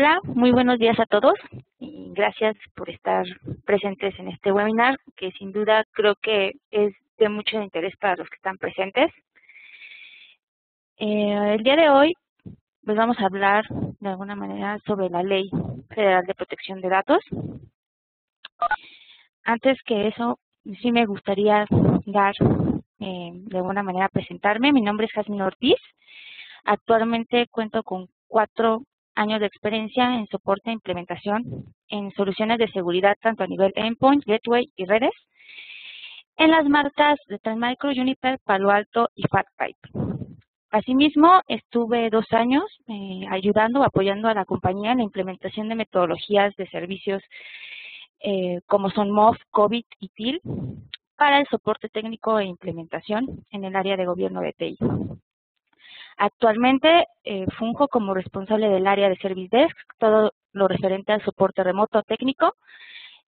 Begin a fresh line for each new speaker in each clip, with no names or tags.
Hola, muy buenos días a todos y gracias por estar presentes en este webinar que sin duda creo que es de mucho interés para los que están presentes. El día de hoy pues vamos a hablar de alguna manera sobre la Ley Federal de Protección de Datos. Antes que eso, sí me gustaría dar de alguna manera presentarme. Mi nombre es Jasmine Ortiz. Actualmente cuento con 4 años de experiencia en soporte e implementación en soluciones de seguridad tanto a nivel endpoint, gateway y redes en las marcas de Trend Micro, Juniper, Palo Alto y FatPipe. Asimismo, estuve 2 años ayudando o apoyando a la compañía en la implementación de metodologías de servicios como son MOF, COVID y TIL para el soporte técnico e implementación en el área de gobierno de TI. Actualmente funjo como responsable del área de Service Desk, todo lo referente al soporte remoto técnico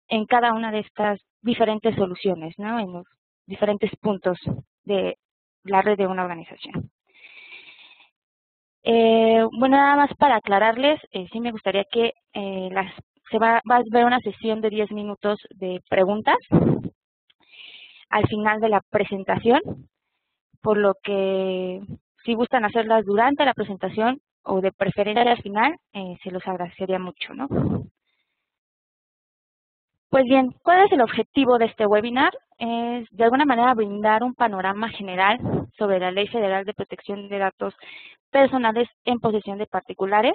en cada una de estas diferentes soluciones, ¿no? En los diferentes puntos de la red de una organización. Bueno, nada más para aclararles, sí me gustaría que se va a ver una sesión de 10 minutos de preguntas al final de la presentación, por lo que si gustan hacerlas durante la presentación o de preferencia al final, se los agradecería mucho, ¿no? Pues bien, ¿cuál es el objetivo de este webinar? Es de alguna manera brindar un panorama general sobre la Ley Federal de Protección de Datos Personales en posesión de particulares,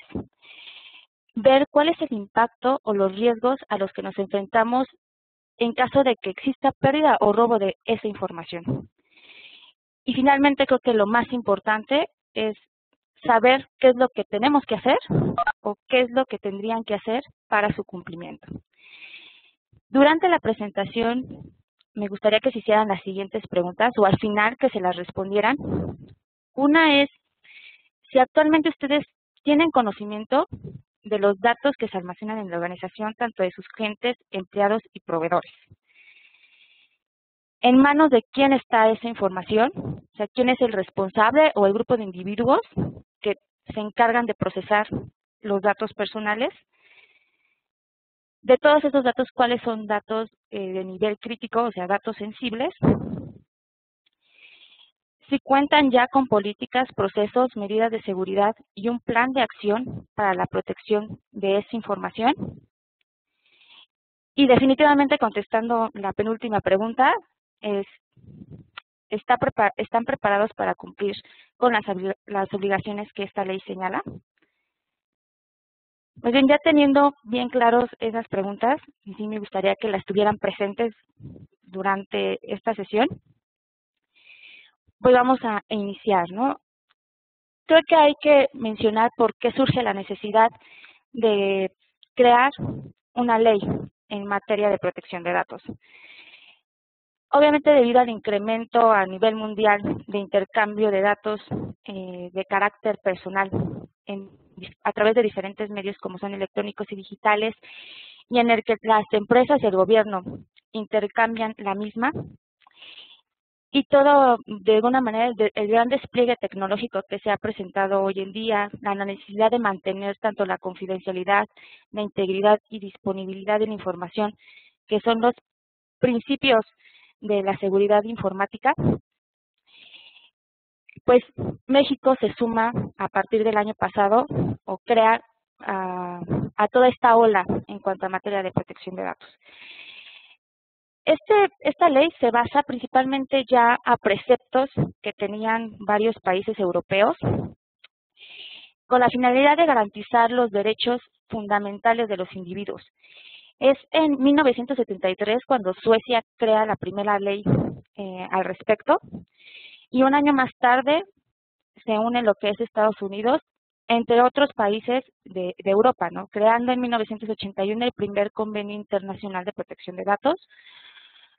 ver cuál es el impacto o los riesgos a los que nos enfrentamos en caso de que exista pérdida o robo de esa información. Y finalmente creo que lo más importante es saber qué es lo que tenemos que hacer o qué es lo que tendrían que hacer para su cumplimiento. Durante la presentación me gustaría que se hicieran las siguientes preguntas o al final que se las respondieran. Una es, si actualmente ustedes tienen conocimiento de los datos que se almacenan en la organización, tanto de sus clientes, empleados y proveedores. ¿En manos de quién está esa información? O sea, ¿quién es el responsable o el grupo de individuos que se encargan de procesar los datos personales? De todos esos datos, ¿cuáles son datos de nivel crítico, o sea, datos sensibles? Si cuentan ya con políticas, procesos, medidas de seguridad y un plan de acción para la protección de esa información. Y definitivamente contestando la penúltima pregunta, ¿están preparados para cumplir con las obligaciones que esta ley señala? Pues bien, ya teniendo bien claros esas preguntas, sí me gustaría que las tuvieran presentes durante esta sesión. Pues vamos a iniciar, ¿no? Creo que hay que mencionar por qué surge la necesidad de crear una ley en materia de protección de datos. Obviamente debido al incremento a nivel mundial de intercambio de datos de carácter personal a través de diferentes medios como son electrónicos y digitales y en el que las empresas y el gobierno intercambian la misma y todo de alguna manera el gran despliegue tecnológico que se ha presentado hoy en día, la necesidad de mantener tanto la confidencialidad, la integridad y disponibilidad de la información, que son los principios de la seguridad informática, pues México se suma a partir del año pasado o crea a toda esta ola en cuanto a materia de protección de datos. Esta ley se basa principalmente ya a preceptos que tenían varios países europeos con la finalidad de garantizar los derechos fundamentales de los individuos. Es en 1973 cuando Suecia crea la primera ley al respecto y un año más tarde se une lo que es Estados Unidos, entre otros países de Europa, ¿no? Creando en 1981 el primer Convenio Internacional de Protección de Datos,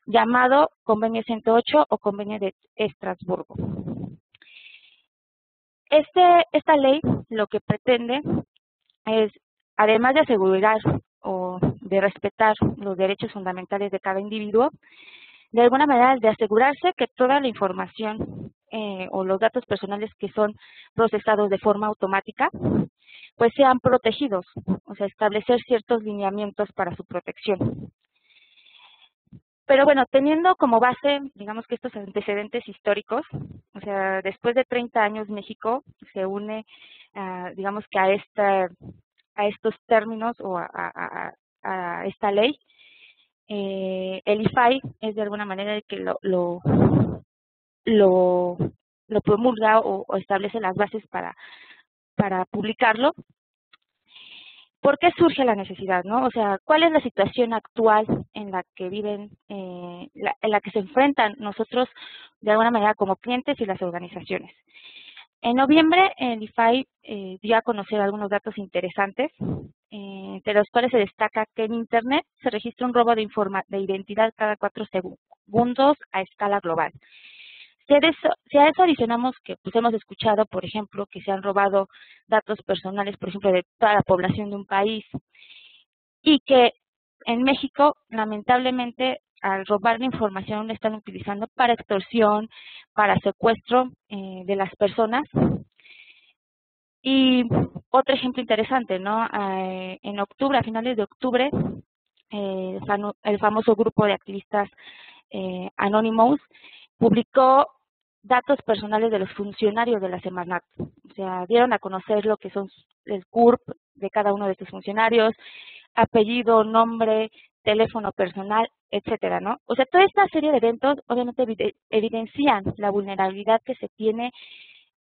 llamado Convenio 108 o Convenio de Estrasburgo. Esta ley lo que pretende es, además de asegurar o de respetar los derechos fundamentales de cada individuo, de alguna manera de asegurarse que toda la información o los datos personales que son procesados de forma automática, pues sean protegidos, o sea, establecer ciertos lineamientos para su protección. Pero bueno, teniendo como base, digamos que estos antecedentes históricos, o sea, después de 30 años México se une, digamos que a estos términos o a esta ley. El IFAI es de alguna manera el que lo promulga o establece las bases para publicarlo. ¿Por qué surge la necesidad, no? O sea, ¿cuál es la situación actual en la que viven, en la que se enfrentan nosotros de alguna manera como clientes y las organizaciones? En noviembre, el IFAI dio a conocer algunos datos interesantes, entre los cuales se destaca que en Internet se registra un robo de identidad cada 4 segundos a escala global. Si a eso adicionamos que pues hemos escuchado, por ejemplo, que se han robado datos personales, por ejemplo, de toda la población de un país, y que en México, lamentablemente, al robar la información la están utilizando para extorsión, para secuestro de las personas. Y otro ejemplo interesante, ¿no? En octubre, a finales de octubre, el famoso grupo de activistas Anonymous publicó datos personales de los funcionarios de la Semarnat. O sea, dieron a conocer lo que son el CURP de cada uno de estos funcionarios, apellido, nombre, teléfono personal, etcétera, ¿no? O sea, toda esta serie de eventos obviamente evidencian la vulnerabilidad que se tiene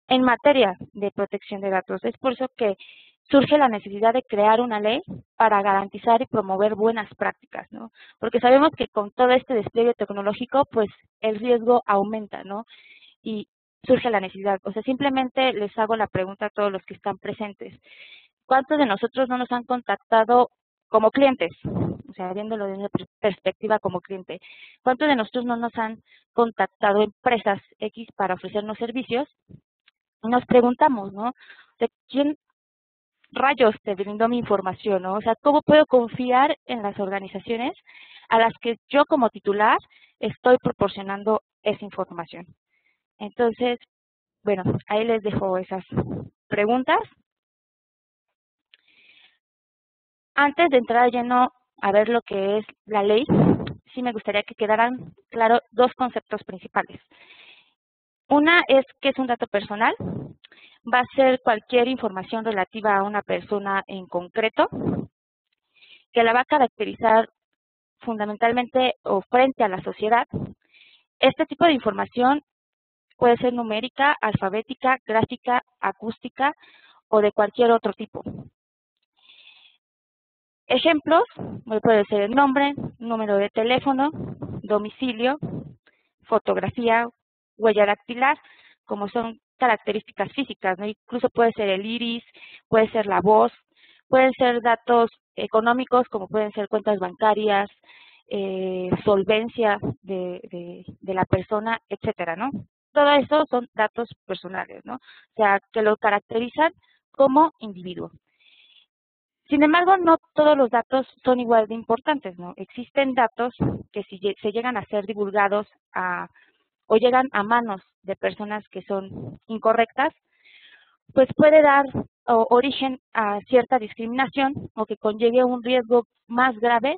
en materia de protección de datos. Es por eso que surge la necesidad de crear una ley para garantizar y promover buenas prácticas, ¿no? Porque sabemos que con todo este despliegue tecnológico, pues el riesgo aumenta, ¿no? Y surge la necesidad. O sea, simplemente les hago la pregunta a todos los que están presentes. ¿Cuántos de nosotros no nos han contactado como clientes? O sea, viéndolo desde perspectiva como cliente. ¿Cuántos de nosotros no nos han contactado empresas X para ofrecernos servicios? Y nos preguntamos, ¿no? ¿De quién rayos te brindó mi información, ¿no? O sea, ¿cómo puedo confiar en las organizaciones a las que yo como titular estoy proporcionando esa información? Entonces, bueno, ahí les dejo esas preguntas. Antes de entrar lleno a ver lo que es la ley, sí me gustaría que quedaran claros dos conceptos principales. Una es que es un dato personal, va a ser cualquier información relativa a una persona en concreto, que la va a caracterizar fundamentalmente o frente a la sociedad. Este tipo de información puede ser numérica, alfabética, gráfica, acústica o de cualquier otro tipo. Ejemplos, puede ser el nombre, número de teléfono, domicilio, fotografía, huella dactilar, como son características físicas, ¿no? Incluso puede ser el iris, puede ser la voz, pueden ser datos económicos como pueden ser cuentas bancarias, solvencia de la persona, etcétera, ¿no? Todo eso son datos personales, ¿no? O sea, que lo caracterizan como individuo. Sin embargo, no todos los datos son igual de importantes, ¿no? Existen datos que si se llegan a ser divulgados o llegan a manos de personas que son incorrectas, pues puede dar origen a cierta discriminación o que conlleve un riesgo más grave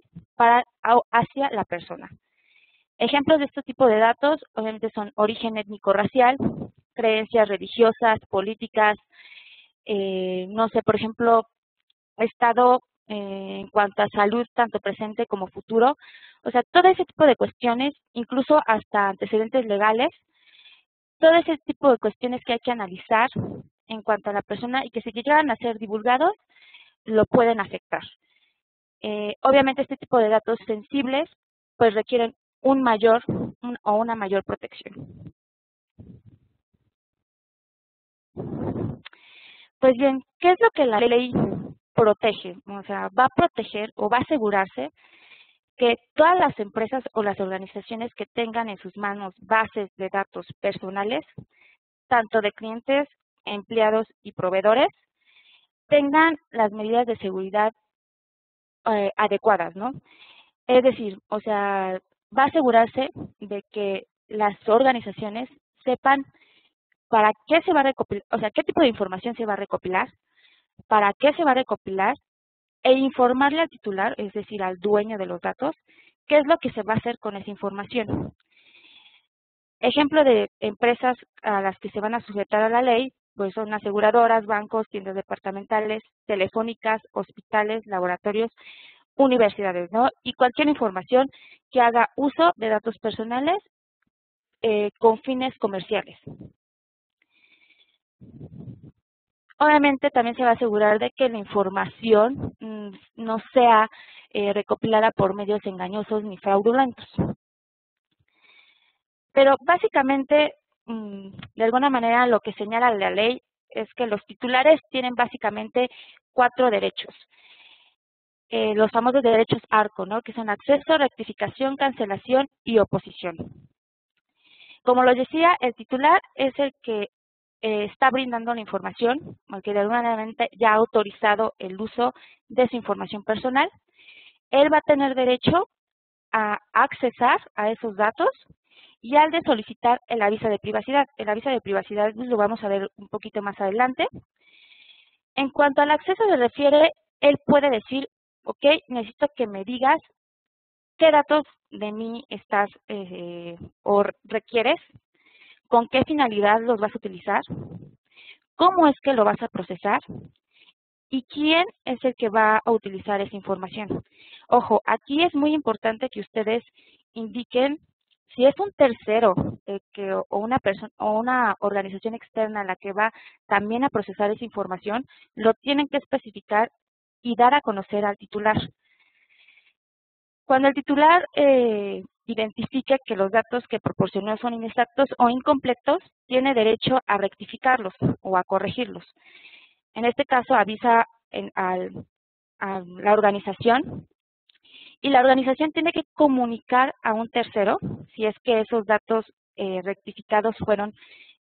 hacia la persona. Ejemplos de este tipo de datos obviamente son origen étnico-racial, creencias religiosas, políticas, no sé, por ejemplo, estado en cuanto a salud, tanto presente como futuro. O sea, todo ese tipo de cuestiones, incluso hasta antecedentes legales, todo ese tipo de cuestiones que hay que analizar en cuanto a la persona y que si llegan a ser divulgados, lo pueden afectar. Obviamente este tipo de datos sensibles pues requieren una mayor protección. Pues bien, ¿qué es lo que la ley protege? O sea, va a proteger o va a asegurarse que todas las empresas o las organizaciones que tengan en sus manos bases de datos personales, tanto de clientes, empleados y proveedores, tengan las medidas de seguridad adecuadas, ¿no? Es decir, o sea, va a asegurarse de que las organizaciones sepan para qué se va a recopilar, o sea, qué tipo de información se va a recopilar, para qué se va a recopilar e informarle al titular, es decir, al dueño de los datos, qué es lo que se va a hacer con esa información. Ejemplo de empresas a las que se van a sujetar a la ley, pues son aseguradoras, bancos, tiendas departamentales, telefónicas, hospitales, laboratorios, universidades, ¿no? Y cualquier información que haga uso de datos personales con fines comerciales. Obviamente también se va a asegurar de que la información no sea recopilada por medios engañosos ni fraudulentos. Pero básicamente, de alguna manera, lo que señala la ley es que los titulares tienen básicamente 4 derechos. Los famosos derechos ARCO, ¿no? Que son acceso, rectificación, cancelación y oposición. Como les decía, el titular es el que está brindando la información, o que de alguna manera ya ha autorizado el uso de su información personal. Él va a tener derecho a accesar a esos datos y al de solicitar el aviso de privacidad. El aviso de privacidad lo vamos a ver un poquito más adelante. En cuanto al acceso se refiere, él puede decir, ok, necesito que me digas qué datos de mí estás o requieres, con qué finalidad los vas a utilizar, cómo es que lo vas a procesar y quién es el que va a utilizar esa información. Ojo, aquí es muy importante que ustedes indiquen si es un tercero o una persona o una organización externa la que va también a procesar esa información, lo tienen que especificar y dar a conocer al titular. Cuando el titular identifique que los datos que proporcionó son inexactos o incompletos, tiene derecho a rectificarlos o a corregirlos. En este caso avisa a la organización y la organización tiene que comunicar a un tercero si es que esos datos rectificados fueron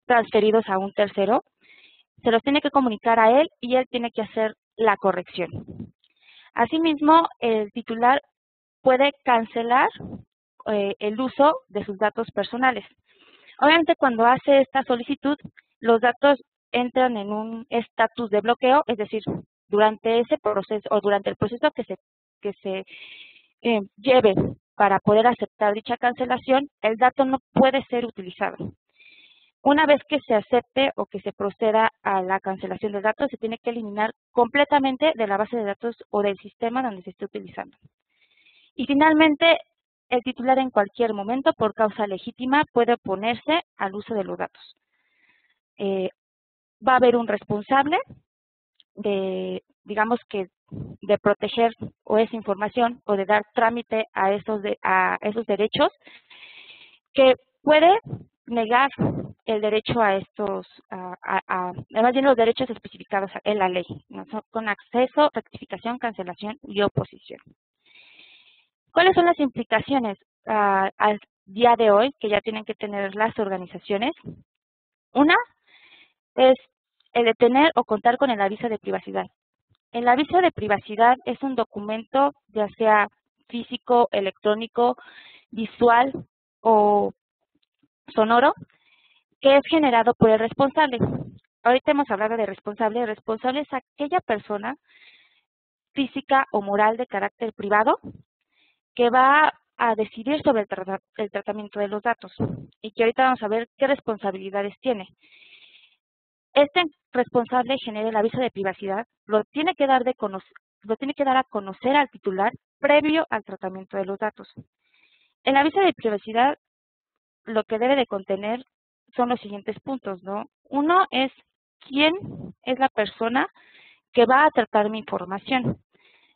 transferidos a un tercero, se los tiene que comunicar a él y él tiene que hacer la corrección. Asimismo, el titular puede cancelar el uso de sus datos personales. Obviamente, cuando hace esta solicitud, los datos entran en un estatus de bloqueo, es decir, durante ese proceso o durante el proceso que se lleve para poder aceptar dicha cancelación, el dato no puede ser utilizado. Una vez que se acepte o que se proceda a la cancelación del dato, se tiene que eliminar completamente de la base de datos o del sistema donde se esté utilizando. Y finalmente, el titular en cualquier momento, por causa legítima, puede oponerse al uso de los datos. Va a haber un responsable de, digamos que, de proteger o esa información o de dar trámite a esos derechos, que puede negar el derecho a estos, además de los derechos especificados en la ley, ¿no? Con acceso, rectificación, cancelación y oposición. ¿Cuáles son las implicaciones al día de hoy que ya tienen que tener las organizaciones? Una es el de tener o contar con el aviso de privacidad. El aviso de privacidad es un documento, ya sea físico, electrónico, visual o sonoro, que es generado por el responsable. Ahorita hemos hablado de responsable. El responsable es aquella persona física o moral de carácter privado que va a decidir sobre el tratamiento de los datos y que ahorita vamos a ver qué responsabilidades tiene. Este responsable genera el aviso de privacidad, lo tiene que dar a conocer al titular previo al tratamiento de los datos. El aviso de privacidad lo que debe de contener son los siguientes puntos, ¿no? Uno es quién es la persona que va a tratar mi información,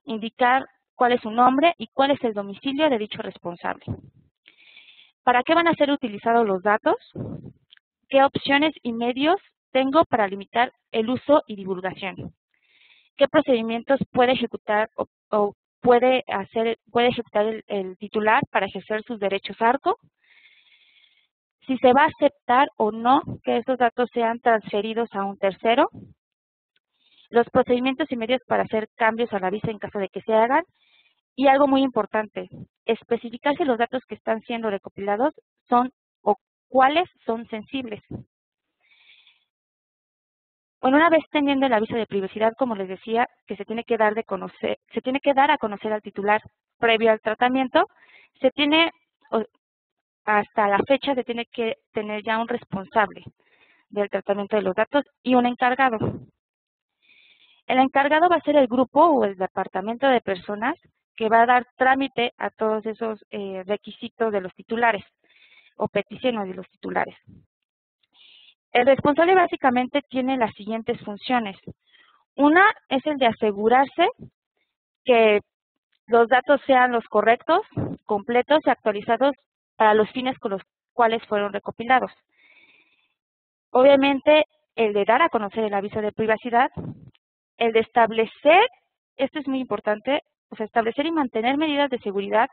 indicar cuál es su nombre y cuál es el domicilio de dicho responsable. ¿Para qué van a ser utilizados los datos? ¿Qué opciones y medios tengo para limitar el uso y divulgación? ¿Qué procedimientos puede ejecutar o puede ejecutar el titular para ejercer sus derechos ARCO? Si se va a aceptar o no que estos datos sean transferidos a un tercero, los procedimientos y medios para hacer cambios al aviso en caso de que se hagan, y algo muy importante, especificar si los datos que están siendo recopilados son o cuáles son sensibles. Bueno, una vez teniendo el aviso de privacidad, como les decía, que se tiene que dar de conocer, se tiene que dar a conocer al titular previo al tratamiento, se tiene, hasta la fecha se tiene que tener ya un responsable del tratamiento de los datos y un encargado. El encargado va a ser el grupo o el departamento de personas que va a dar trámite a todos esos requisitos de los titulares o peticiones de los titulares. El responsable básicamente tiene las siguientes funciones. Una es el de asegurarse que los datos sean los correctos, completos y actualizados para los fines con los cuales fueron recopilados. Obviamente, el de dar a conocer el aviso de privacidad, el de establecer, esto es muy importante, o sea, establecer y mantener medidas de seguridad,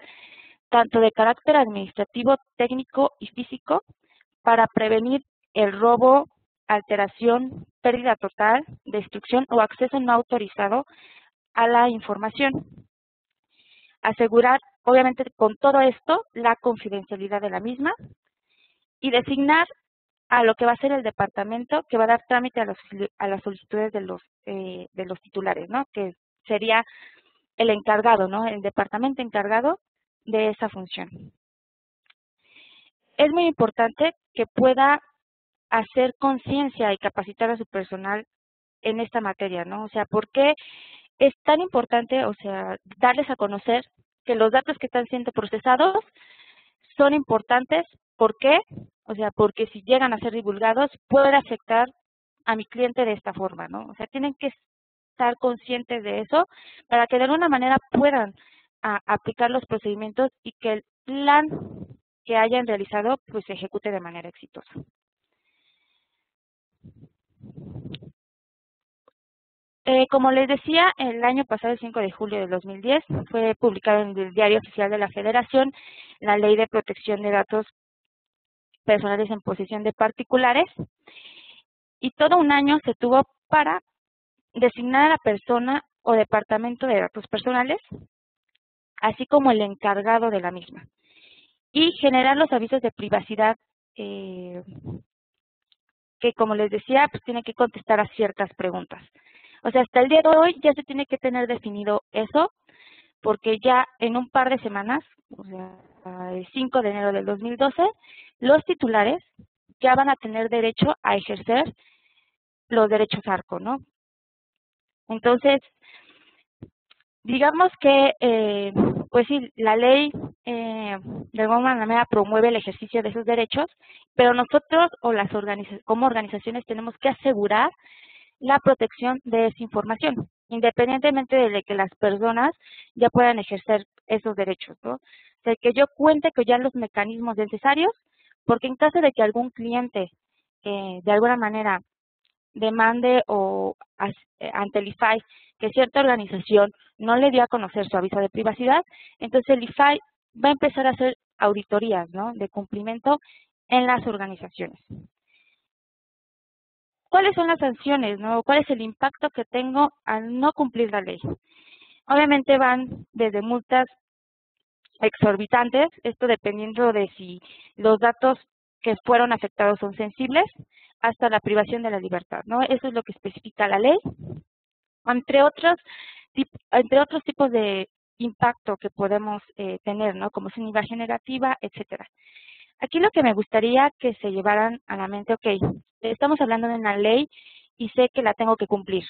tanto de carácter administrativo, técnico y físico, para prevenir el robo, alteración, pérdida total, destrucción o acceso no autorizado a la información. Asegurar, obviamente, con todo esto, la confidencialidad de la misma y designar a lo que va a ser el departamento que va a dar trámite a las solicitudes de los titulares, ¿no? Que sería el encargado, ¿no? El departamento encargado de esa función. Es muy importante que pueda hacer conciencia y capacitar a su personal en esta materia, ¿no? O sea, ¿por qué es tan importante, o sea, darles a conocer que los datos que están siendo procesados son importantes? ¿Por qué? O sea, porque si llegan a ser divulgados puede afectar a mi cliente de esta forma, ¿no? O sea, tienen que estar conscientes de eso para que de alguna manera puedan aplicar los procedimientos y que el plan que hayan realizado pues se ejecute de manera exitosa. Como les decía, el año pasado, el 5 de julio de 2010, fue publicado en el Diario Oficial de la Federación la Ley de Protección de Datos Personales en posesión de particulares, y todo un año se tuvo para designar a la persona o departamento de datos personales, así como el encargado de la misma, y generar los avisos de privacidad que, como les decía, pues tiene que contestar a ciertas preguntas. O sea, hasta el día de hoy ya se tiene que tener definido eso, porque ya en un par de semanas, o sea, el 5 de enero del 2012, los titulares ya van a tener derecho a ejercer los derechos ARCO, ¿no? Entonces, digamos que, pues sí, la ley de alguna manera promueve el ejercicio de esos derechos, pero nosotros o como organizaciones tenemos que asegurar la protección de esa información, independientemente de que las personas ya puedan ejercer esos derechos, ¿no? O sea, que yo cuente con ya los mecanismos necesarios, porque en caso de que algún cliente de alguna manera demande o ante el IFAI que cierta organización no le dio a conocer su aviso de privacidad, entonces el IFAI va a empezar a hacer auditorías, ¿no?, de cumplimiento en las organizaciones. ¿Cuáles son las sanciones, no? ¿Cuál es el impacto que tengo al no cumplir la ley? Obviamente van desde multas exorbitantes, esto dependiendo de si los datos que fueron afectados son sensibles, hasta la privación de la libertad, ¿no? Eso es lo que especifica la ley, entre otros tipos de impacto que podemos tener, ¿no? Como es una IVA generativa, etcétera. Aquí lo que me gustaría que se llevaran a la mente, ok, estamos hablando de una ley y sé que la tengo que cumplir,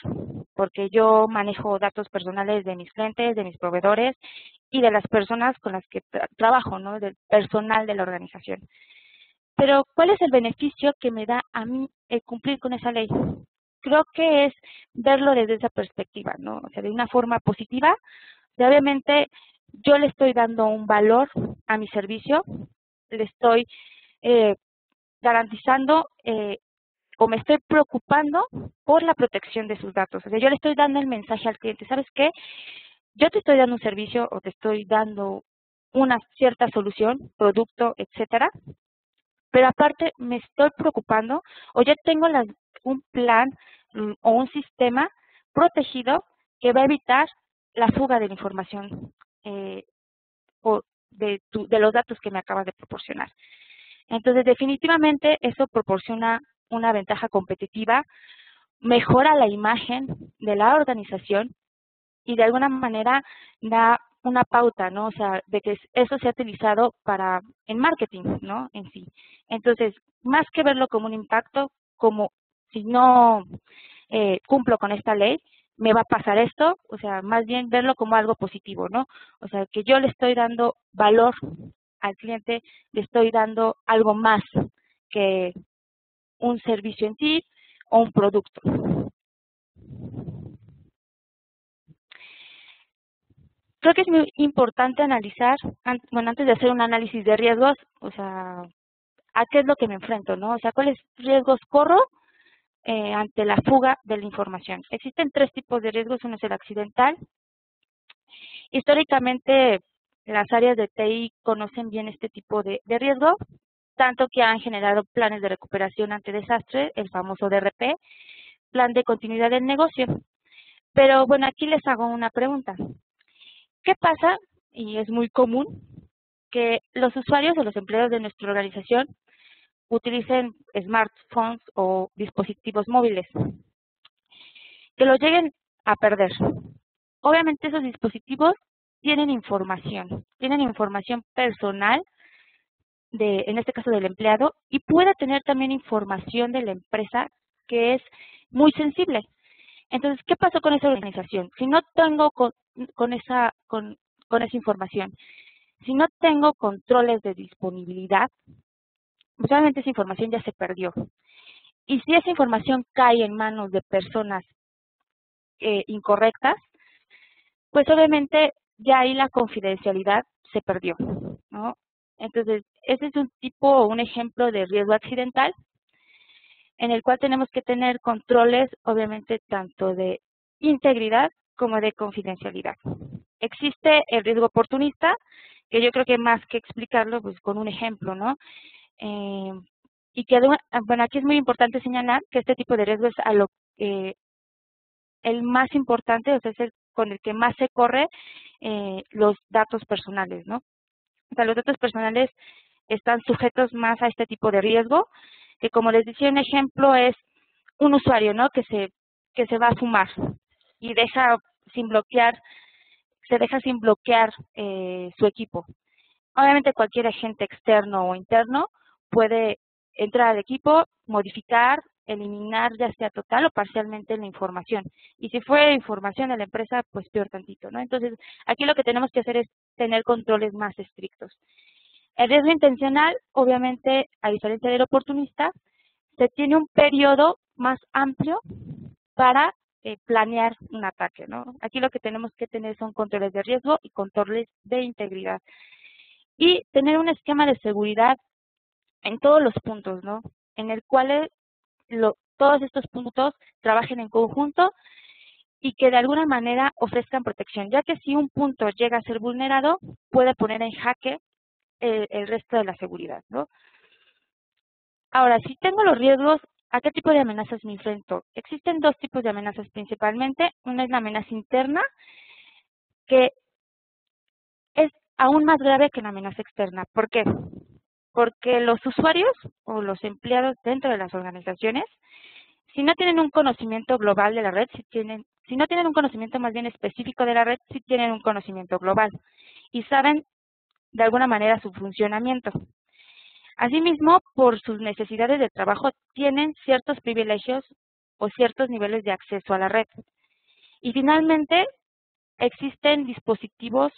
porque yo manejo datos personales de mis clientes, de mis proveedores y de las personas con las que trabajo, ¿no?, del personal de la organización. Pero, ¿cuál es el beneficio que me da a mí el cumplir con esa ley? Creo que es verlo desde esa perspectiva, ¿no? O sea, de una forma positiva, de obviamente yo le estoy dando un valor a mi servicio, le estoy garantizando o me estoy preocupando por la protección de sus datos. O sea, yo le estoy dando el mensaje al cliente, ¿sabes qué? Yo te estoy dando un servicio o te estoy dando una cierta solución, producto, etcétera, pero aparte me estoy preocupando o ya tengo un plan o un sistema protegido que va a evitar la fuga de la información o de los datos que me acabas de proporcionar. Entonces, definitivamente eso proporciona una ventaja competitiva mejora la imagen de la organización y de alguna manera da una pauta, ¿no? O sea, de que eso se ha utilizado en marketing, ¿no? En sí. Entonces, más que verlo como un impacto, como si no cumplo con esta ley, me va a pasar esto, o sea, más bien verlo como algo positivo, ¿no? O sea, que yo le estoy dando valor al cliente, le estoy dando algo más que un servicio en sí o un producto. Creo que es muy importante analizar, bueno, antes de hacer un análisis de riesgos, o sea, a qué es lo que me enfrento, ¿no? O sea, cuáles riesgos corro ante la fuga de la información. Existen tres tipos de riesgos, uno es el accidental. Históricamente, las áreas de TI conocen bien este tipo de riesgo, tanto que han generado planes de recuperación ante desastre, el famoso DRP, plan de continuidad del negocio. Pero bueno, aquí les hago una pregunta. ¿Qué pasa? Y es muy común que los usuarios o los empleados de nuestra organización utilicen smartphones o dispositivos móviles, que los lleguen a perder. Obviamente esos dispositivos tienen información personal, en este caso del empleado, y puede tener también información de la empresa que es muy sensible. Entonces, ¿qué pasó con esa organización? Si no tengo con esa información, si no tengo controles de disponibilidad, pues obviamente esa información ya se perdió. Y si esa información cae en manos de personas incorrectas, pues obviamente ya ahí la confidencialidad se perdió, ¿no? Entonces, ese es un ejemplo de riesgo accidental en el cual tenemos que tener controles, obviamente, tanto de integridad como de confidencialidad. Existe el riesgo oportunista, que yo creo que más que explicarlo, pues con un ejemplo, ¿no? Eh, y que, bueno, aquí es muy importante señalar que este tipo de riesgo es el más importante, o sea, es el con el que más se corre los datos personales, ¿no? O sea, los datos personales están sujetos más a este tipo de riesgo, que como les decía, un ejemplo es un usuario, ¿no? Que se va a fumar y se deja sin bloquear su equipo. Obviamente cualquier agente externo o interno puede entrar al equipo, modificar, eliminar ya sea total o parcialmente la información. Y si fue información de la empresa, pues peor tantito, ¿no? Entonces, aquí lo que tenemos que hacer es tener controles más estrictos. El riesgo intencional, obviamente, a diferencia del oportunista, se tiene un periodo más amplio para planear un ataque, ¿no? Aquí lo que tenemos que tener son controles de riesgo y controles de integridad. Y tener un esquema de seguridad en todos los puntos, ¿no? En el cual todos estos puntos trabajen en conjunto y que de alguna manera ofrezcan protección, ya que si un punto llega a ser vulnerado, puede poner en jaque el resto de la seguridad, ¿no? Ahora, si tengo los riesgos, ¿a qué tipo de amenazas me enfrento? Existen dos tipos de amenazas principalmente. Una es la amenaza interna, que es aún más grave que la amenaza externa. ¿Por qué? Porque los usuarios o los empleados dentro de las organizaciones, si no tienen un conocimiento global de la red, si no tienen un conocimiento más bien específico de la red, sí tienen un conocimiento global y saben de alguna manera su funcionamiento. Asimismo, por sus necesidades de trabajo, tienen ciertos privilegios o ciertos niveles de acceso a la red. Y finalmente, existen dispositivos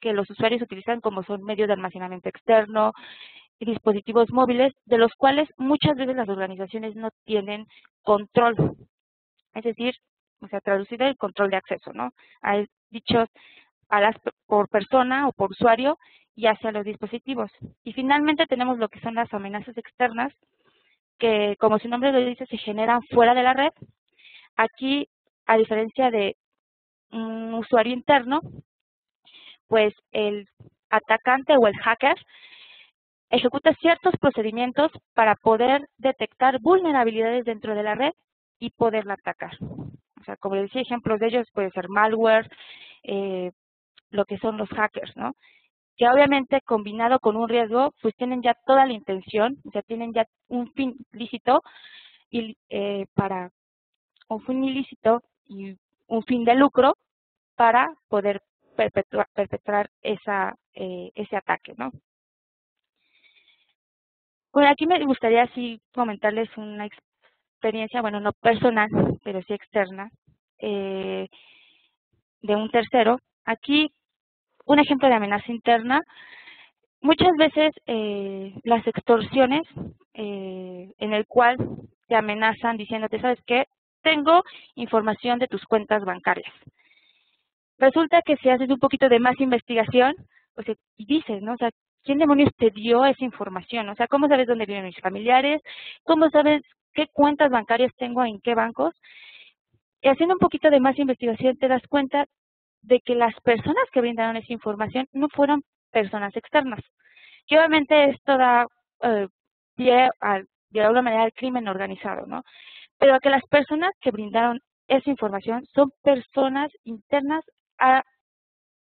que los usuarios utilizan como son medios de almacenamiento externo, y dispositivos móviles, de los cuales muchas veces las organizaciones no tienen control. Es decir, o sea, traducido el control de acceso, ¿no? Hay dichos por persona o por usuario y hacia los dispositivos. Y finalmente tenemos lo que son las amenazas externas, que como su nombre lo dice, se generan fuera de la red. Aquí, a diferencia de un usuario interno, pues el atacante o el hacker ejecuta ciertos procedimientos para poder detectar vulnerabilidades dentro de la red y poderla atacar. O sea, como les decía, ejemplos de ellos puede ser malware, lo que son los hackers, ¿no? Que obviamente combinado con un riesgo, pues tienen ya toda la intención, o sea, tienen ya un fin lícito y, para un fin ilícito y un fin de lucro para poder perpetrar ese ataque, ¿no? Bueno, aquí me gustaría sí comentarles una experiencia, bueno, no personal, pero sí externa, de un tercero. Aquí, un ejemplo de amenaza interna. Muchas veces las extorsiones en el cual te amenazan diciéndote, ¿sabes qué? Tengo información de tus cuentas bancarias. Resulta que si haces un poquito de más investigación, pues y dices, ¿no? O sea, ¿quién demonios te dio esa información? O sea, ¿cómo sabes dónde viven mis familiares? ¿Cómo sabes qué cuentas bancarias tengo en qué bancos? Y haciendo un poquito de más investigación te das cuenta de que las personas que brindaron esa información no fueron personas externas. Que obviamente esto da pie de alguna manera al crimen organizado, ¿no? Pero que las personas que brindaron esa información son personas internas a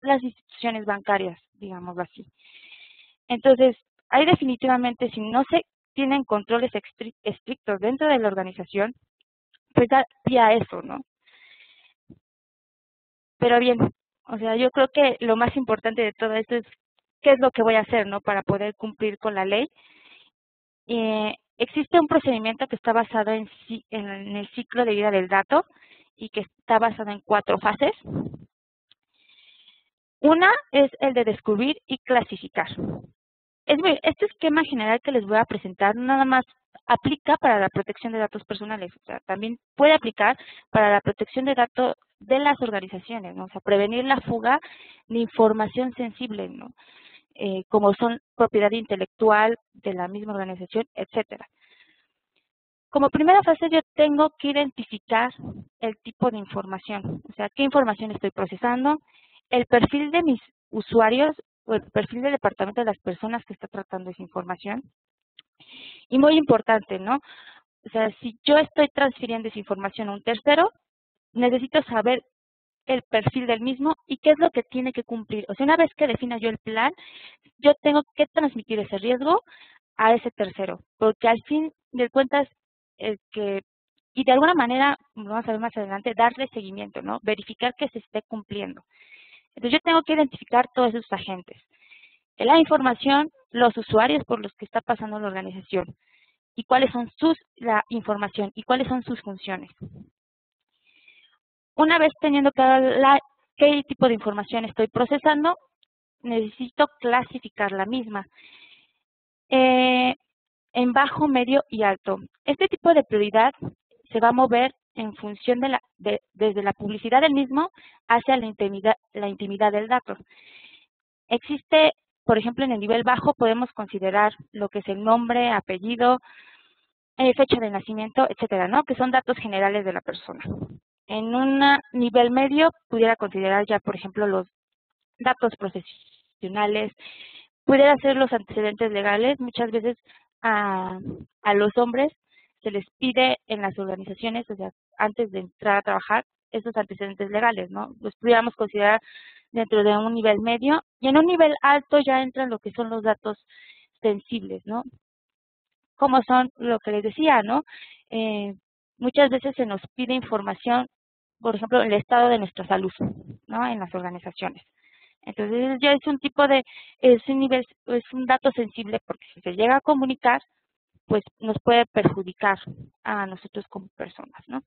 las instituciones bancarias, digámoslo así. Entonces, ahí definitivamente, si no se tienen controles estrictos dentro de la organización, pues da pie a eso, ¿no? Pero bien, o sea, yo creo que lo más importante de todo esto es qué es lo que voy a hacer, ¿no? Para poder cumplir con la ley. Existe un procedimiento que está basado en el ciclo de vida del dato y que está basado en 4 fases. Una es el de descubrir y clasificar. Este esquema general que les voy a presentar no nada más aplica para la protección de datos personales, o sea, también puede aplicar para la protección de datos de las organizaciones, ¿no? O sea, prevenir la fuga de información sensible, ¿no? Como son propiedad intelectual de la misma organización, etcétera. Como primera fase yo tengo que identificar el tipo de información, o sea, qué información estoy procesando, el perfil de mis usuarios o el perfil del departamento de las personas que está tratando esa información. Y muy importante, ¿no? O sea, si yo estoy transfiriendo esa información a un tercero, necesito saber el perfil del mismo y qué es lo que tiene que cumplir. O sea, una vez que defina yo el plan, yo tengo que transmitir ese riesgo a ese tercero, porque al fin de cuentas, y de alguna manera, lo vamos a ver más adelante, darle seguimiento, ¿no? Verificar que se esté cumpliendo. Entonces yo tengo que identificar todos esos agentes. La información, los usuarios por los que está pasando la organización y cuáles son la información y cuáles son sus funciones. Una vez teniendo claro qué tipo de información estoy procesando, necesito clasificar la misma en bajo, medio y alto. Este tipo de prioridad se va a mover en función desde la publicidad del mismo hacia la intimidad del dato. Existe, por ejemplo, en el nivel bajo podemos considerar lo que es el nombre, apellido, fecha de nacimiento, etcétera, ¿no? Que son datos generales de la persona. En un nivel medio pudiera considerar ya, por ejemplo, los datos profesionales, pudiera ser los antecedentes legales. Muchas veces a los hombres se les pide en las organizaciones, o sea, antes de entrar a trabajar, esos antecedentes legales, ¿no? Los pudiéramos considerar dentro de un nivel medio y en un nivel alto ya entran lo que son los datos sensibles, ¿no? Como son lo que les decía, ¿no? Muchas veces se nos pide información, por ejemplo, el estado de nuestra salud, ¿no? En las organizaciones. Entonces ya es un tipo de, es un dato sensible porque si se llega a comunicar, pues nos puede perjudicar a nosotros como personas, ¿no?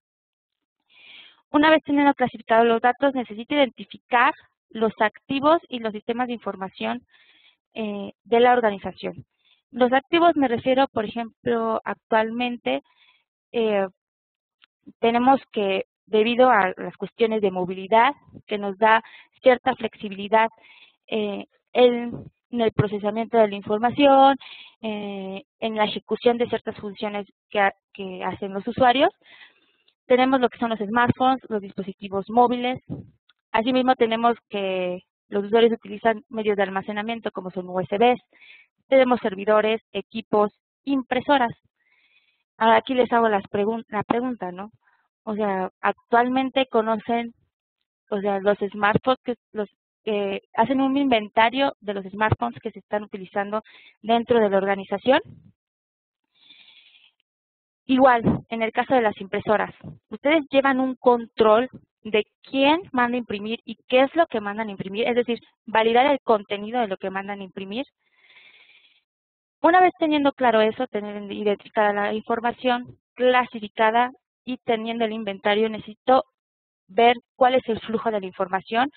Una vez teniendo clasificados los datos, necesito identificar los activos y los sistemas de información de la organización. Los activos me refiero, por ejemplo, actualmente tenemos que, debido a las cuestiones de movilidad, que nos da cierta flexibilidad en el procesamiento de la información, en la ejecución de ciertas funciones que hacen los usuarios. Tenemos lo que son los smartphones, los dispositivos móviles. Asimismo, tenemos que los usuarios utilizan medios de almacenamiento como son USBs. Tenemos servidores, equipos, impresoras. Ahora aquí les hago la pregunta, ¿no? O sea, actualmente conocen, o sea, los smartphones, hacen un inventario de los smartphones que se están utilizando dentro de la organización. Igual, en el caso de las impresoras, ustedes llevan un control de quién manda a imprimir y qué es lo que mandan a imprimir, es decir, validar el contenido de lo que mandan a imprimir. Una vez teniendo claro eso, tener identificada la información, clasificada y teniendo el inventario, necesito ver cuál es el flujo de la información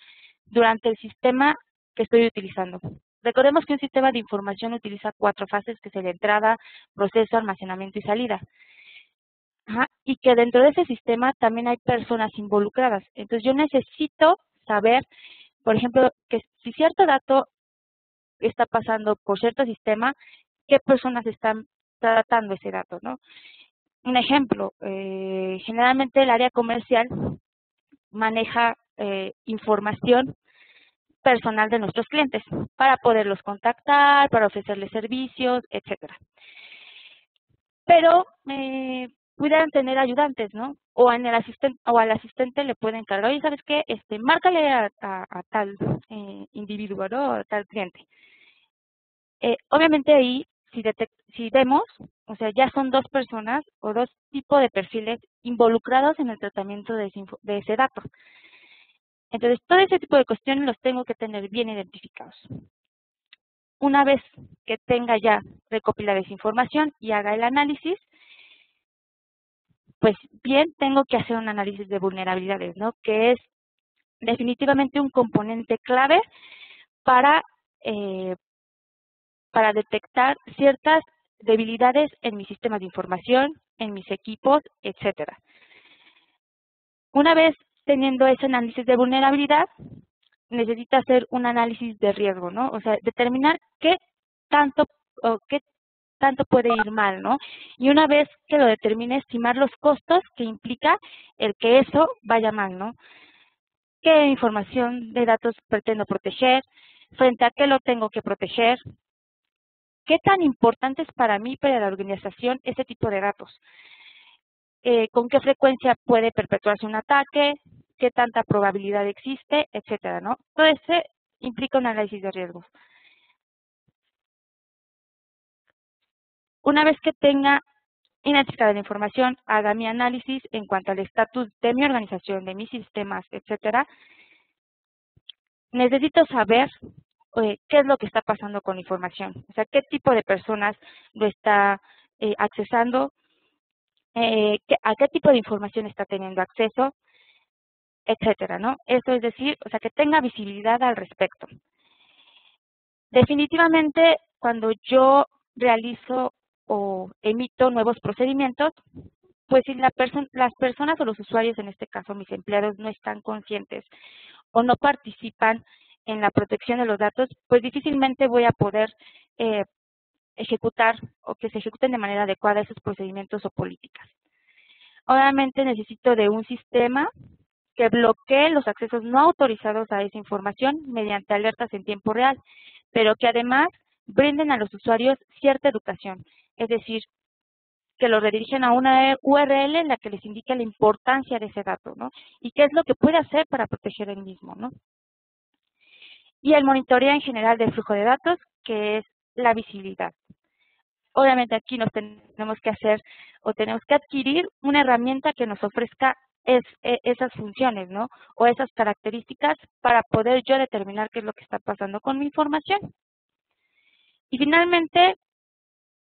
durante el sistema que estoy utilizando. Recordemos que un sistema de información utiliza 4 fases, que es la entrada, proceso, almacenamiento y salida. Y que dentro de ese sistema también hay personas involucradas. Entonces yo necesito saber, por ejemplo, que si cierto dato está pasando por cierto sistema, qué personas están tratando ese dato, ¿no? Un ejemplo, generalmente el área comercial maneja información personal de nuestros clientes para poderlos contactar, para ofrecerles servicios, etcétera. Pero pudieran tener ayudantes, ¿no? O en el asistente, o al asistente le pueden encargar, oye, ¿sabes qué? Márcale a tal individuo, ¿no? A tal cliente. Obviamente ahí, si vemos, o sea, ya son 2 personas o 2 tipos de perfiles involucrados en el tratamiento de ese dato. Entonces, todo ese tipo de cuestiones los tengo que tener bien identificados. Una vez que tenga ya recopilada esa información y haga el análisis, pues bien, tengo que hacer un análisis de vulnerabilidades, ¿no? Que es definitivamente un componente clave para, para detectar ciertas debilidades en mis sistemas de información, en mis equipos, etcétera. Una vez teniendo ese análisis de vulnerabilidad, necesita hacer un análisis de riesgo, ¿no? O sea, determinar qué tanto puede ir mal, ¿no? Y una vez que lo determine, estimar los costos que implica el que eso vaya mal, ¿no? ¿Qué información de datos pretendo proteger? ¿Frente a qué lo tengo que proteger? ¿Qué tan importante es para mí, para la organización, ese tipo de datos? ¿Con qué frecuencia puede perpetuarse un ataque? ¿Qué tanta probabilidad existe? Etcétera, ¿no? Todo eso implica un análisis de riesgos. Una vez que tenga identificada la información, haga mi análisis en cuanto al estatus de mi organización, de mis sistemas, etcétera. Necesito saber qué es lo que está pasando con la información, o sea, qué tipo de personas lo está accesando, a qué tipo de información está teniendo acceso, etcétera, ¿no? Esto es decir, o sea, que tenga visibilidad al respecto. Definitivamente, cuando yo realizo o emito nuevos procedimientos, pues si las personas o los usuarios, en este caso mis empleados, no están conscientes o no participan en la protección de los datos, pues difícilmente voy a poder ejecutar o que se ejecuten de manera adecuada esos procedimientos o políticas. Obviamente necesito de un sistema que bloquee los accesos no autorizados a esa información mediante alertas en tiempo real, pero que además brinden a los usuarios cierta educación, es decir, que lo redirigen a una URL en la que les indique la importancia de ese dato, ¿no? Y qué es lo que puede hacer para proteger el mismo, ¿no? Y el monitoreo en general del flujo de datos, que es la visibilidad. Obviamente aquí nos tenemos que hacer o tenemos que adquirir una herramienta que nos ofrezca esas funciones, ¿no? O esas características para poder yo determinar qué es lo que está pasando con mi información. Y finalmente,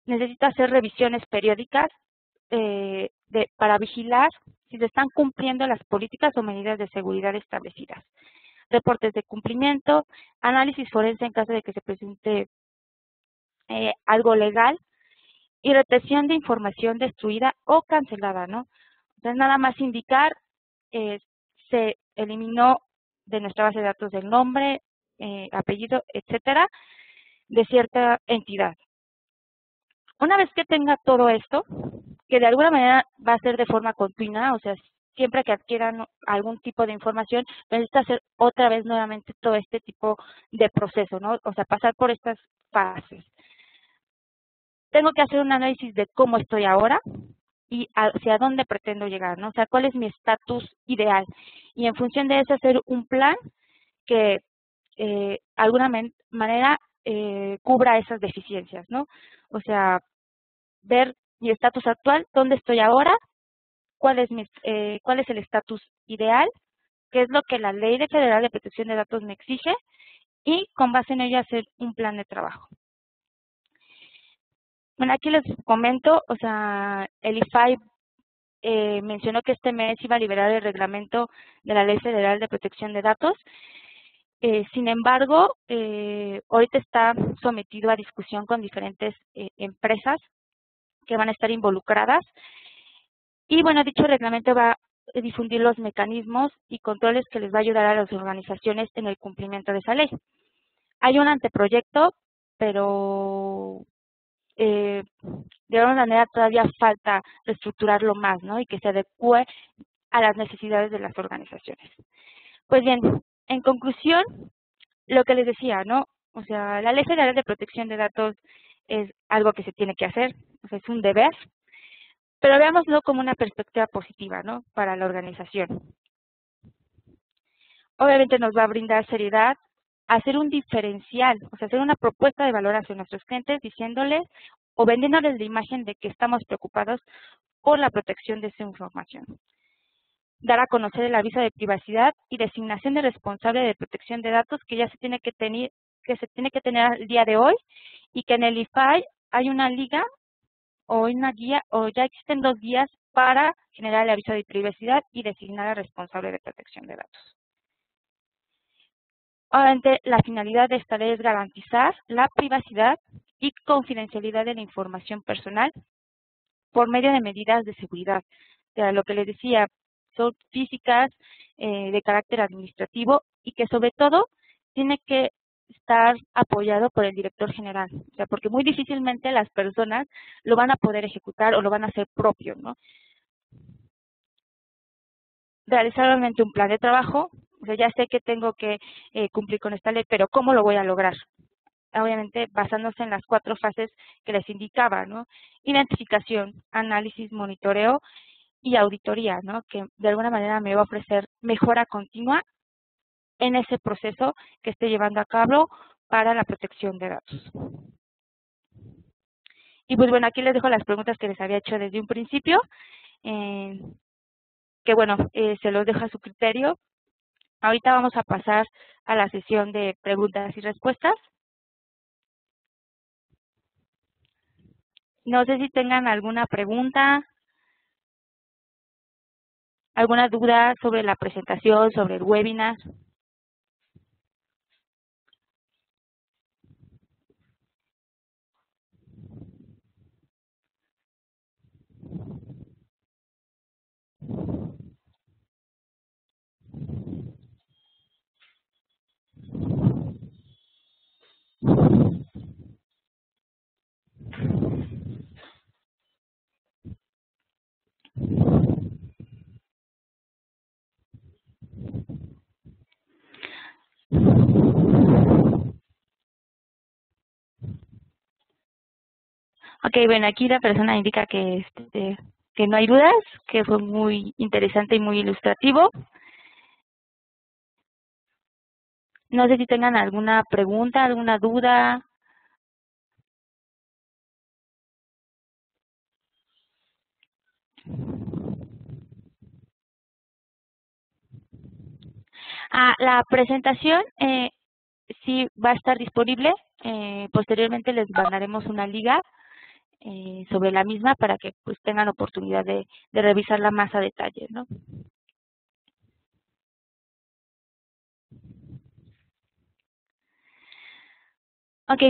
necesito hacer revisiones periódicas para vigilar si se están cumpliendo las políticas o medidas de seguridad establecidas. Reportes de cumplimiento, análisis forense en caso de que se presente algo legal y retención de información destruida o cancelada, ¿no? Entonces, nada más indicar, se eliminó de nuestra base de datos el nombre, apellido, etcétera, de cierta entidad. Una vez que tenga todo esto, que de alguna manera va a ser de forma continua, o sea, siempre que adquieran algún tipo de información, necesita hacer otra vez nuevamente todo este tipo de proceso, ¿no? O sea, pasar por estas fases. Tengo que hacer un análisis de cómo estoy ahora y hacia dónde pretendo llegar, ¿no? O sea, cuál es mi estatus ideal. Y en función de eso, hacer un plan que de alguna manera cubra esas deficiencias, ¿no? O sea, ver mi estatus actual, dónde estoy ahora, cuál es cuál es el estatus ideal, qué es lo que la Ley Federal de Protección de Datos me exige y con base en ello hacer un plan de trabajo. Bueno, aquí les comento, o sea, el IFAI mencionó que este mes iba a liberar el reglamento de la Ley Federal de Protección de Datos. Sin embargo, ahorita está sometido a discusión con diferentes empresas que van a estar involucradas. Y bueno, dicho reglamento va a difundir los mecanismos y controles que les va a ayudar a las organizaciones en el cumplimiento de esa ley. Hay un anteproyecto, pero de alguna manera todavía falta reestructurarlo más, ¿no? Y que se adecue a las necesidades de las organizaciones. Pues bien, en conclusión, lo que les decía, ¿no? O sea, la Ley Federal de Protección de Datos es algo que se tiene que hacer, o sea, es un deber, pero veámoslo como una perspectiva positiva, ¿no? Para la organización. Obviamente nos va a brindar seriedad, hacer un diferencial, o sea, hacer una propuesta de valor hacia nuestros clientes diciéndoles o vendiéndoles la imagen de que estamos preocupados por la protección de su información. Dar a conocer el aviso de privacidad y designación de responsable de protección de datos que ya se tiene que tener al día de hoy y que en el IFAI hay una liga o una guía o ya existen 2 guías para generar el aviso de privacidad y designar al responsable de protección de datos. Obviamente, la finalidad de esta ley es garantizar la privacidad y confidencialidad de la información personal por medio de medidas de seguridad. O sea, lo que les decía, son físicas, de carácter administrativo y que sobre todo tiene que estar apoyado por el director general. O sea, porque muy difícilmente las personas lo van a poder ejecutar o lo van a hacer propio, ¿no? Realizar obviamente un plan de trabajo. O sea, ya sé que tengo que cumplir con esta ley, pero ¿cómo lo voy a lograr? Obviamente basándose en las 4 fases que les indicaba, ¿no? Identificación, análisis, monitoreo y auditoría, ¿no? Que de alguna manera me va a ofrecer mejora continua en ese proceso que esté llevando a cabo para la protección de datos. Y pues bueno, aquí les dejo las preguntas que les había hecho desde un principio, que bueno, se los dejo a su criterio. Ahorita vamos a pasar a la sesión de preguntas y respuestas. No sé si tengan alguna pregunta, alguna duda sobre la presentación, sobre el webinar. Ok, bueno, aquí la persona indica que no hay dudas, que fue muy interesante y muy ilustrativo. No sé si tengan alguna pregunta, alguna duda. La presentación sí va a estar disponible. Posteriormente les mandaremos una liga sobre la misma para que pues tengan oportunidad de revisarla más a detalle, ¿no? Ok,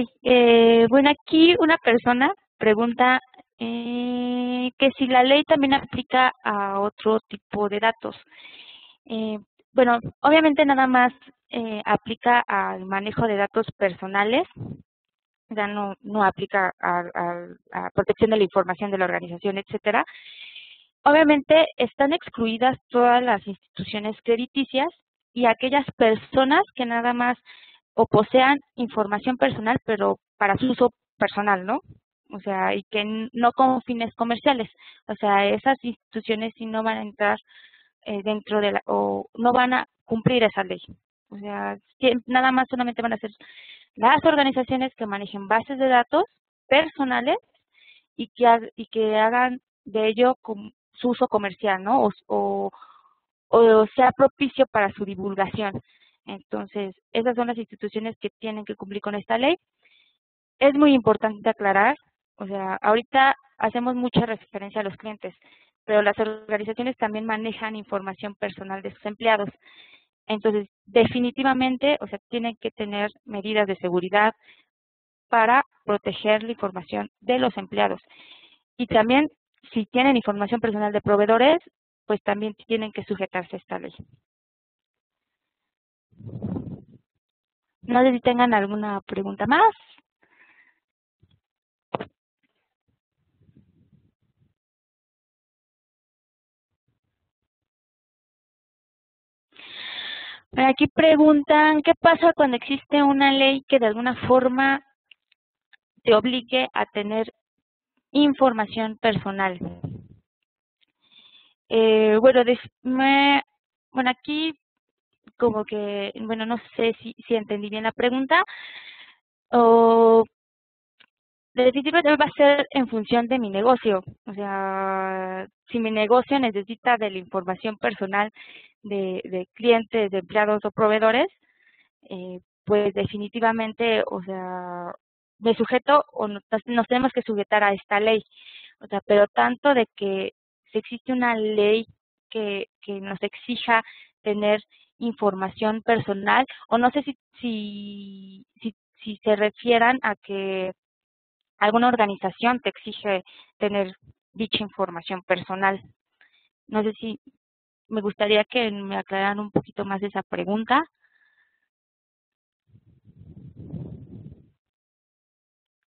bueno, aquí una persona pregunta que si la ley también aplica a otro tipo de datos. Eh, bueno, obviamente nada más aplica al manejo de datos personales, ya no aplica a protección de la información de la organización, etcétera. Obviamente están excluidas todas las instituciones crediticias y aquellas personas que nada más o posean información personal, pero para su uso personal, ¿no? O sea, y que no con fines comerciales. O sea, esas instituciones sí no van a entrar dentro de o no van a cumplir esa ley. O sea, nada más solamente van a ser las organizaciones que manejen bases de datos personales y que hagan de ello su uso comercial, ¿no? O sea propicio para su divulgación. Entonces, esas son las instituciones que tienen que cumplir con esta ley. Es muy importante aclarar, o sea, ahorita hacemos mucha referencia a los clientes, pero las organizaciones también manejan información personal de sus empleados. Entonces, definitivamente, o sea, tienen que tener medidas de seguridad para proteger la información de los empleados. Y también, si tienen información personal de proveedores, pues también tienen que sujetarse a esta ley. No sé si tengan alguna pregunta más. Aquí preguntan, ¿qué pasa cuando existe una ley que de alguna forma te obligue a tener información personal? Bueno, bueno, aquí como que, bueno, no sé si entendí bien la pregunta, o definitivamente va a ser en función de mi negocio. O sea, si mi negocio necesita de la información personal de clientes, de empleados o proveedores, pues definitivamente, o sea, me sujeto o nos tenemos que sujetar a esta ley. O sea, pero tanto de que si existe una ley que nos exija tener información personal, o no sé si se refieran a que alguna organización te exige tener dicha información personal. No sé si me gustaría que me aclararan un poquito más esa pregunta.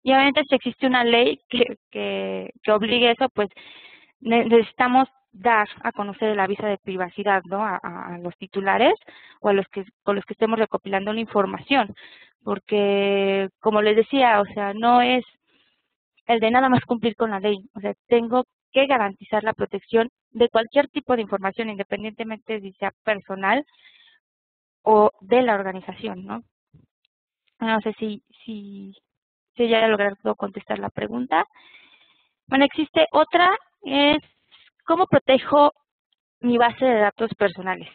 Y obviamente si existe una ley que obligue eso, pues necesitamos dar a conocer el aviso de privacidad, ¿no? A los titulares o a los que con los que estemos recopilando la información, porque como les decía, o sea, no es el de nada más cumplir con la ley, o sea, tengo que garantizar la protección de cualquier tipo de información, independientemente si sea personal o de la organización, ¿no? No sé si ya he logrado contestar la pregunta. Bueno, existe otra, es ¿cómo protejo mi base de datos personales?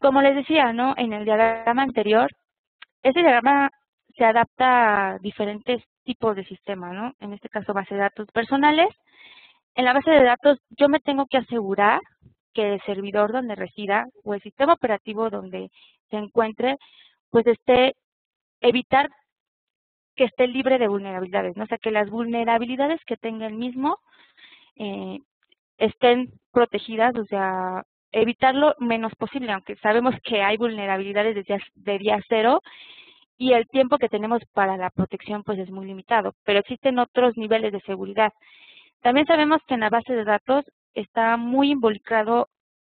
Como les decía, ¿no? En el diagrama anterior, este diagrama se adapta a diferentes tipos de sistemas, ¿no? En este caso, base de datos personales. En la base de datos, yo me tengo que asegurar que el servidor donde resida o el sistema operativo donde se encuentre, pues evitar que esté libre de vulnerabilidades, ¿no? O sea, que las vulnerabilidades que tenga el mismo eh, estén protegidas, o sea, evitar lo menos posible, aunque sabemos que hay vulnerabilidades de día cero y el tiempo que tenemos para la protección pues es muy limitado, pero existen otros niveles de seguridad. También sabemos que en la base de datos está muy involucrado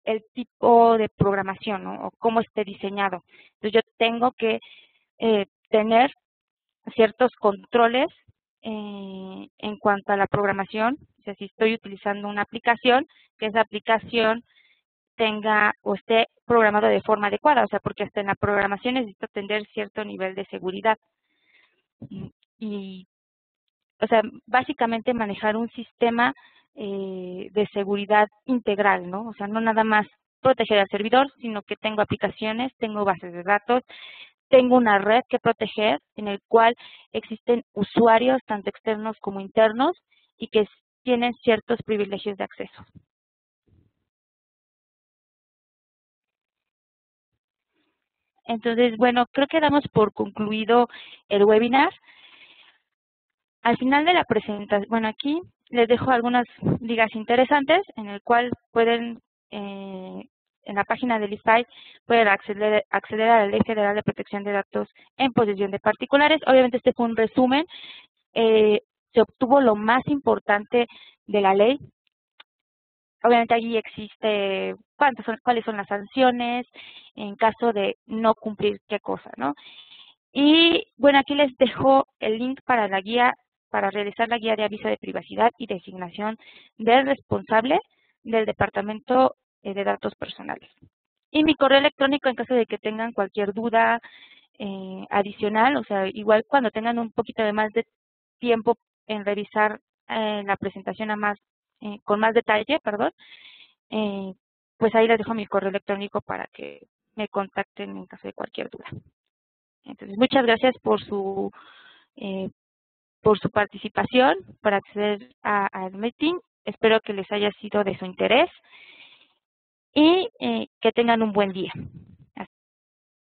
el tipo de programación, ¿no? O cómo esté diseñado. Entonces yo tengo que tener ciertos controles en cuanto a la programación, o sea, si estoy utilizando una aplicación, que esa aplicación tenga o esté programado de forma adecuada, o sea, porque hasta en la programación necesito tener cierto nivel de seguridad. Y, o sea, básicamente manejar un sistema de seguridad integral, ¿no? O sea, no nada más proteger al servidor, sino que tengo aplicaciones, tengo bases de datos, tengo una red que proteger en el cual existen usuarios, tanto externos como internos, y que tienen ciertos privilegios de acceso. Entonces, bueno, creo que damos por concluido el webinar. Al final de la presentación, bueno, aquí les dejo algunas ligas interesantes en el cual pueden, en la página del IFAI, pueden acceder a la Ley Federal de Protección de Datos en posesión de particulares. Obviamente este fue un resumen. Se obtuvo lo más importante de la ley. Obviamente allí existe cuáles son las sanciones en caso de no cumplir qué cosa, ¿no? Y bueno, aquí les dejo el link para la guía, para realizar la guía de aviso de privacidad y designación del responsable del Departamento de Datos Personales. Y mi correo electrónico en caso de que tengan cualquier duda adicional, o sea, igual cuando tengan un poquito de más de tiempo en revisar la presentación con más detalle, perdón, eh, pues ahí les dejo mi correo electrónico para que me contacten en caso de cualquier duda. Entonces, muchas gracias eh, por su participación, por acceder al meeting. Espero que les haya sido de su interés y que tengan un buen día.